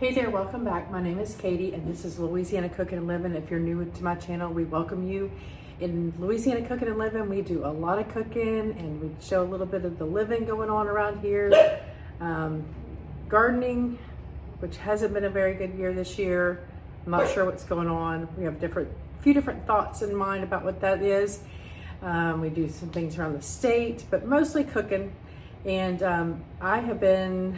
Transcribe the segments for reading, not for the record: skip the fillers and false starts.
Hey there, welcome back. My name is Katie and this is Louisiana Cooking and Living. If you're new to my channel, we welcome you. In Louisiana Cooking and Living, we do a lot of cooking and we show a little bit of the living going on around here. Gardening, which hasn't been a very good year this year. I'm not sure what's going on. We have few different thoughts in mind about what that is. We do some things around the state, but mostly cooking. And I have been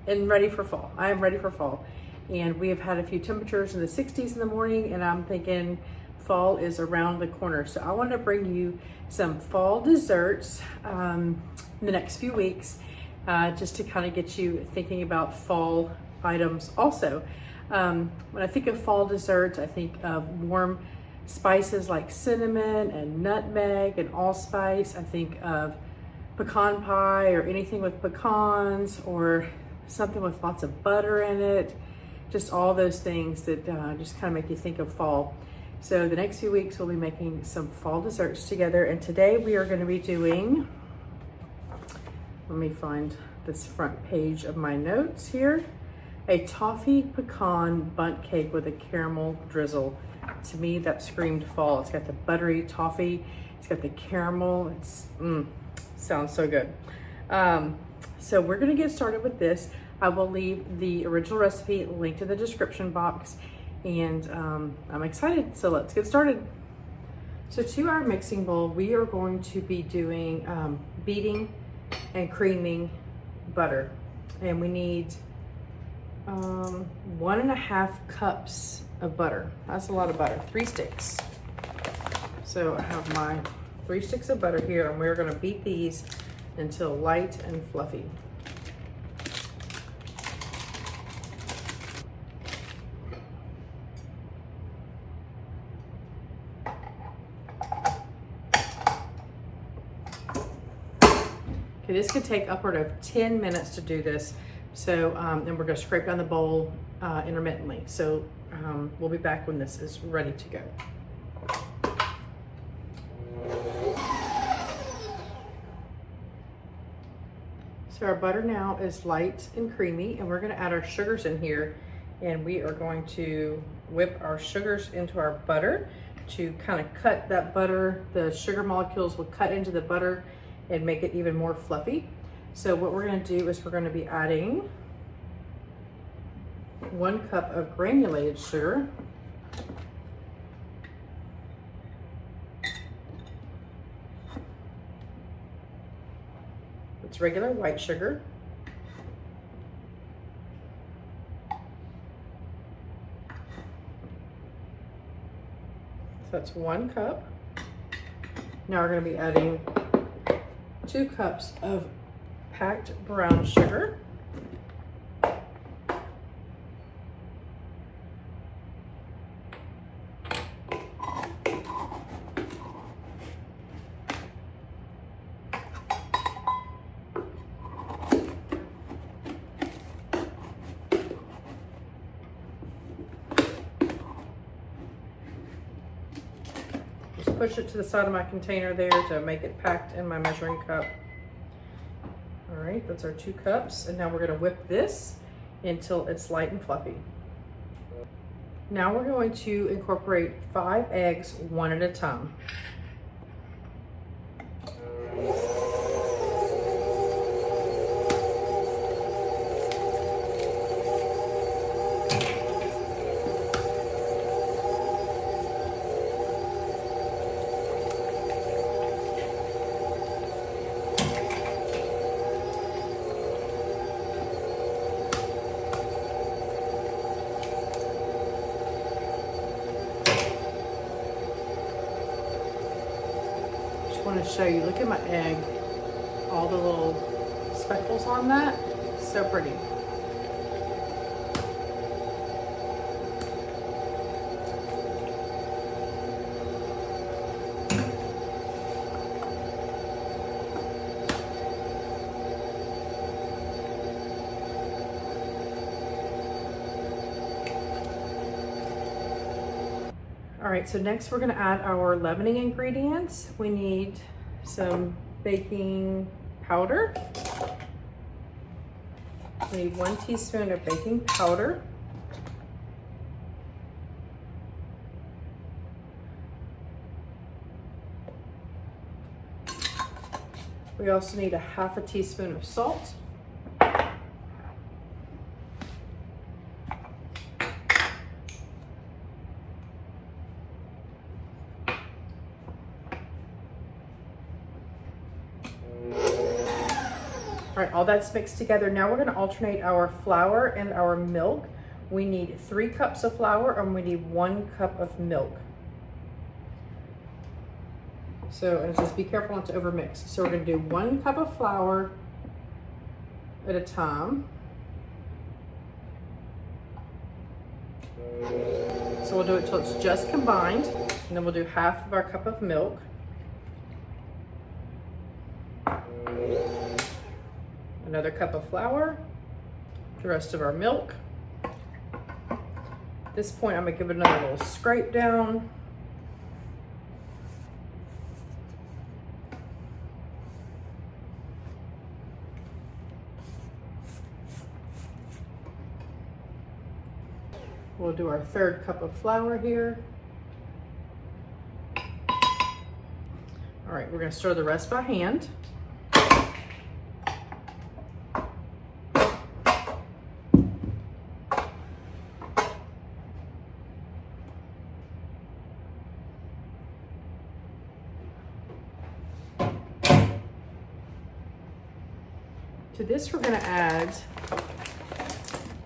ready for fall. I am ready for fall. And we have had a few temperatures in the 60s in the morning, and I'm thinking fall is around the corner. So I want to bring you some fall desserts in the next few weeks, just to kind of get you thinking about fall items also. When I think of fall desserts, I think of warm spices like cinnamon and nutmeg and allspice. I think of pecan pie or anything with pecans, or something with lots of butter in it. Just all those things that just kind of make you think of fall. So the next few weeks we'll be making some fall desserts together. And today we are going to be doing, let me find this front page of my notes here, a Toffee Pecan Bundt cake with a caramel drizzle. To me, that screamed fall. It's got the buttery toffee, it's got the caramel. It's sounds so good. So we're gonna get started with this. I will leave the original recipe linked in the description box, and I'm excited, so let's get started. So to our mixing bowl, we are going to be doing beating and creaming butter. And we need 1.5 cups of butter. That's a lot of butter, 3 sticks. So I have my 3 sticks of butter here, and we're gonna beat these until light and fluffy. Okay, this could take upward of 10 minutes to do this. So, and we're gonna scrape down the bowl intermittently. So we'll be back when this is ready to go. So our butter now is light and creamy, and we're gonna add our sugars in here, and we are going to whip our sugars into our butter to kind of cut that butter. The sugar molecules will cut into the butter and make it even more fluffy. So what we're gonna do is we're gonna be adding 1 cup of granulated sugar. It's regular white sugar. So that's 1 cup. Now we're going to be adding 2 cups of packed brown sugar. Push it to the side of my container there to make it packed in my measuring cup. All right, that's our 2 cups. And now we're gonna whip this until it's light and fluffy. Now we're going to incorporate 5 eggs, 1 at a time. I want to show you, look at my egg, all the little speckles on that, so pretty. All right, so next we're gonna add our leavening ingredients. We need some baking powder, We need 1 teaspoon of baking powder. We also need a 1/2 teaspoon of salt. All right, all that's mixed together. Now we're going to alternate our flour and our milk. We need 3 cups of flour and we need 1 cup of milk. So, and just be careful not to overmix. So we're going to do 1 cup of flour at a time. So we'll do it till it's just combined, and then we'll do 1/2 of our cup of milk. Another cup of flour, the rest of our milk. At this point, I'm gonna give it another little scrape down. We'll do our 3rd cup of flour here. All right, we're gonna stir the rest by hand. To this, we're gonna add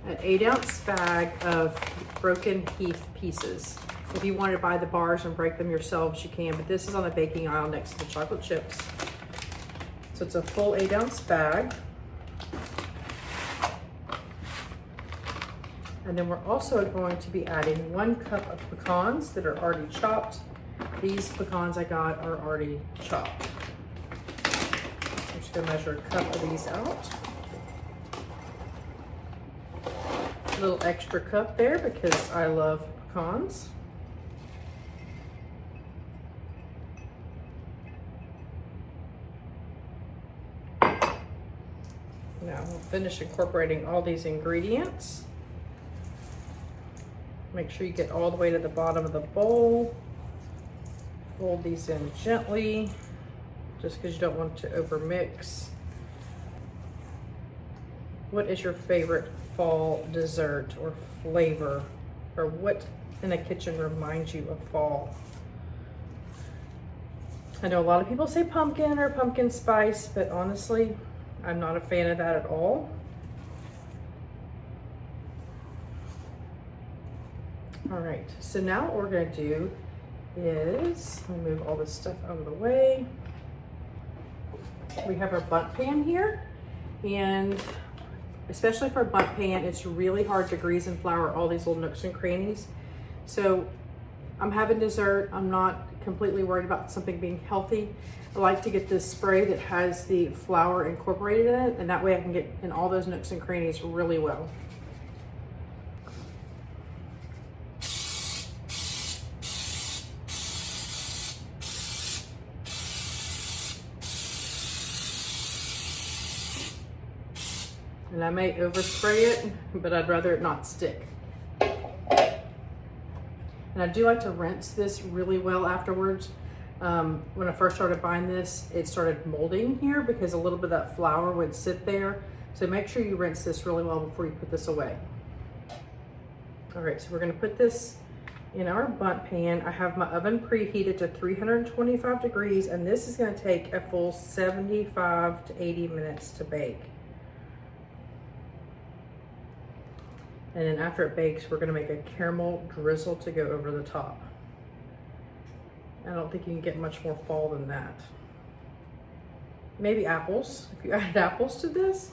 an 8-ounce bag of broken Heath pieces. If you want to buy the bars and break them yourselves, you can, but this is on the baking aisle next to the chocolate chips. So it's a full 8-ounce bag. And then we're also going to be adding 1 cup of pecans that are already chopped. These pecans I got are already chopped. I'm just gonna measure a cup of these out. A little extra cup there because I love pecans. Now we'll finish incorporating all these ingredients. Make sure you get all the way to the bottom of the bowl. Fold these in gently, just because you don't want to overmix. What is your favorite fall dessert or flavor, or what in the kitchen reminds you of fall? I know a lot of people say pumpkin or pumpkin spice, but honestly, I'm not a fan of that at all. All right, so now what we're gonna do is, let me move all this stuff out of the way. We have our bundt pan here, and especially for a bundt pan, it's really hard to grease and flour all these little nooks and crannies. So I'm having dessert, I'm not completely worried about something being healthy. I like to get this spray that has the flour incorporated in it, and that way I can get in all those nooks and crannies really well. And I may overspray it, but I'd rather it not stick. And I do like to rinse this really well afterwards. When I first started buying this, it started molding here because a little bit of that flour would sit there. So make sure you rinse this really well before you put this away. All right, so we're gonna put this in our bundt pan. I have my oven preheated to 325 degrees, and this is gonna take a full 75 to 80 minutes to bake. And then after it bakes, we're gonna make a caramel drizzle to go over the top. I don't think you can get much more fall than that. Maybe apples, if you added apples to this,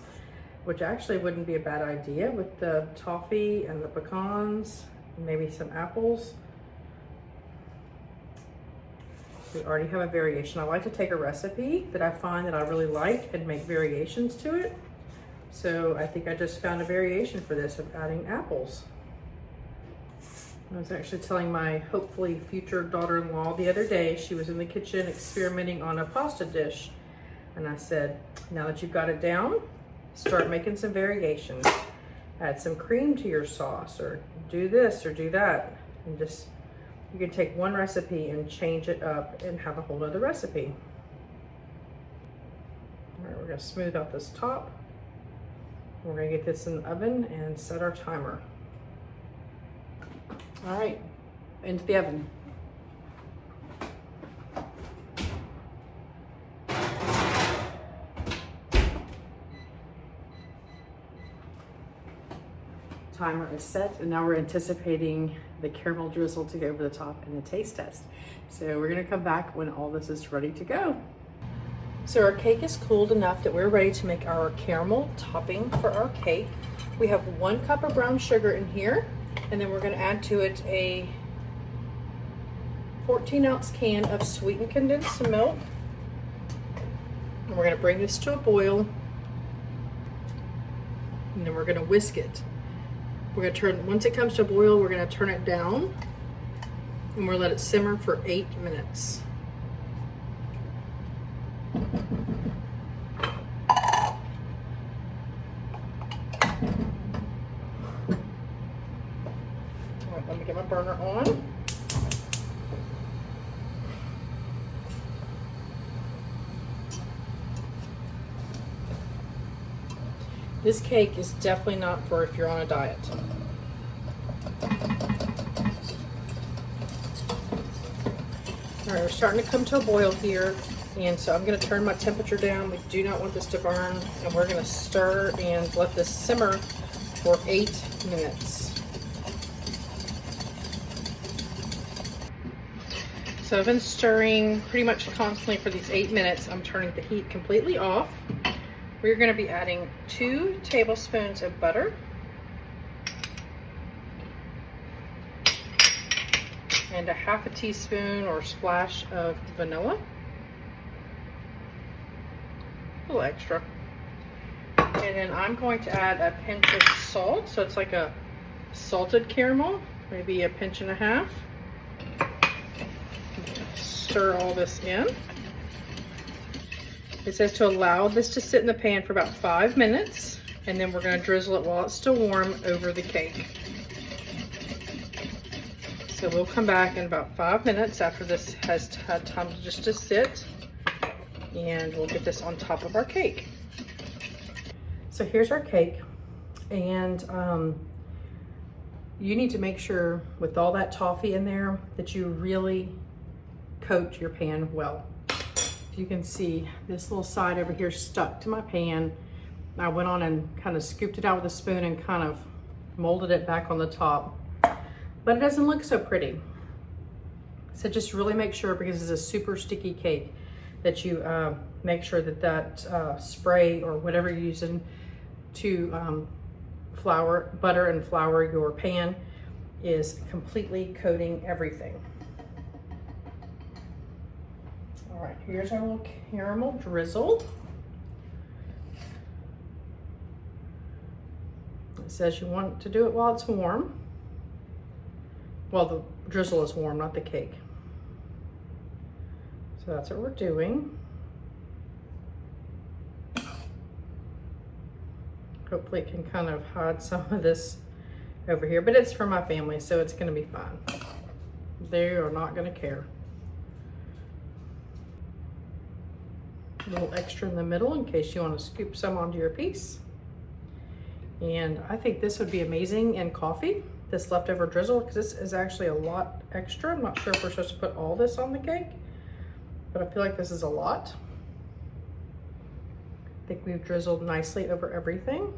which actually wouldn't be a bad idea with the toffee and the pecans, maybe some apples. We already have a variation. I like to take a recipe that I find that I really like and make variations to it. So I think I just found a variation for this of adding apples. I was actually telling my hopefully future daughter-in-law the other day, she was in the kitchen experimenting on a pasta dish. And I said, now that you've got it down, start making some variations. Add some cream to your sauce, or do this or do that. And just, you can take one recipe and change it up and have a whole other recipe. All right, we're gonna smooth out this top. We're gonna get this in the oven and set our timer. All right, into the oven. Timer is set, and now we're anticipating the caramel drizzle to go over the top in the taste test. So we're gonna come back when all this is ready to go. So our cake is cooled enough that we're ready to make our caramel topping for our cake. We have 1 cup of brown sugar in here, and then we're gonna add to it a 14-ounce can of sweetened condensed milk. And we're gonna bring this to a boil, and then we're gonna whisk it. We're gonna turn, once it comes to a boil, we're gonna turn it down, and we'll let it simmer for 8 minutes. All right, let me get my burner on. This cake is definitely not for if you're on a diet. All right, we're starting to come to a boil here, and so I'm gonna turn my temperature down. We do not want this to burn, and we're gonna stir and let this simmer for 8 minutes. So I've been stirring pretty much constantly for these 8 minutes. I'm turning the heat completely off. We're going to be adding 2 tablespoons of butter and a half a teaspoon or splash of vanilla, a little extra. And then I'm going to add a pinch of salt, so it's like a salted caramel, maybe a pinch and a half. Stir all this in. It says to allow this to sit in the pan for about 5 minutes, and then we're going to drizzle it while it's still warm over the cake. So we'll come back in about 5 minutes after this has had time just to sit, and we'll get this on top of our cake. So here's our cake, and you need to make sure with all that toffee in there that you really coat your pan well. You can see this little side over here stuck to my pan. I went on and kind of scooped it out with a spoon and kind of molded it back on the top, but it doesn't look so pretty. So just really make sure, because it's a super sticky cake, that you make sure that that spray or whatever you're using to butter and flour your pan is completely coating everything. All right, here's our little caramel drizzle. It says you want to do it while it's warm. Well, the drizzle is warm, not the cake. So that's what we're doing. Hopefully it can kind of hide some of this over here, but it's for my family, so it's gonna be fine. They are not gonna care. A little extra in the middle in case you want to scoop some onto your piece. And I think this would be amazing in coffee, this leftover drizzle, because this is actually a lot extra. I'm not sure if we're supposed to put all this on the cake, but I feel like this is a lot. I think we've drizzled nicely over everything.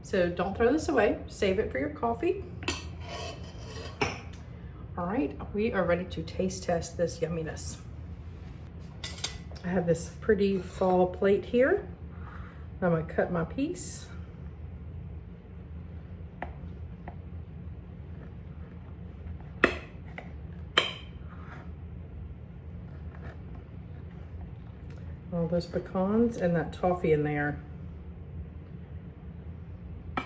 So don't throw this away, save it for your coffee. All right, we are ready to taste test this yumminess. I have this pretty fall plate here. I'm gonna cut my piece. All those pecans and that toffee in there. I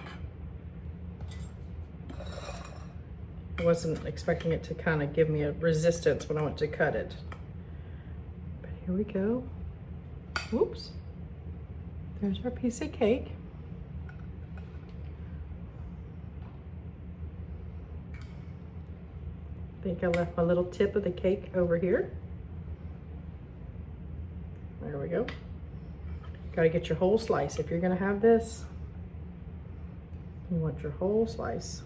wasn't expecting it to kind of give me a resistance when I went to cut it. Here we go. Whoops. Here's our piece of cake. I think I left my little tip of the cake over here. There we go. Got to get your whole slice. If you're going to have this, you want your whole slice.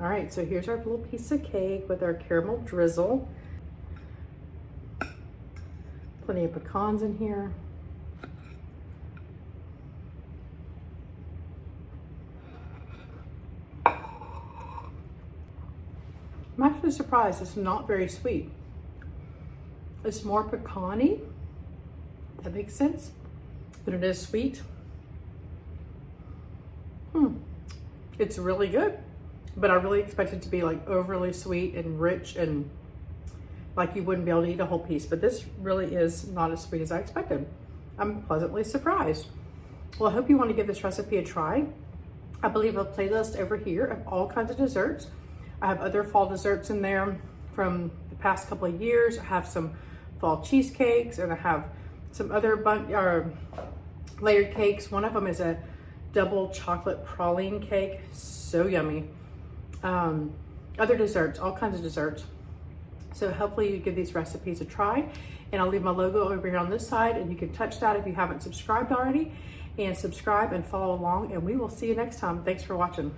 All right, so here's our little piece of cake with our caramel drizzle. Plenty of pecans in here. I'm actually surprised it's not very sweet. It's more pecan-y, if that makes sense, but it is sweet. It's really good, but I really expect it to be like overly sweet and rich and like you wouldn't be able to eat a whole piece, but this really is not as sweet as I expected. I'm pleasantly surprised. Well, I hope you want to give this recipe a try. I believe a playlist over here of all kinds of desserts. I have other fall desserts in there from the past couple of years. I have some fall cheesecakes, and I have some other layered cakes. One of them is a double chocolate praline cake, so yummy. Other desserts, all kinds of desserts. So hopefully you give these recipes a try, and I'll leave my logo over here on this side, and you can touch that if you haven't subscribed already, and subscribe and follow along, and we will see you next time. Thanks for watching.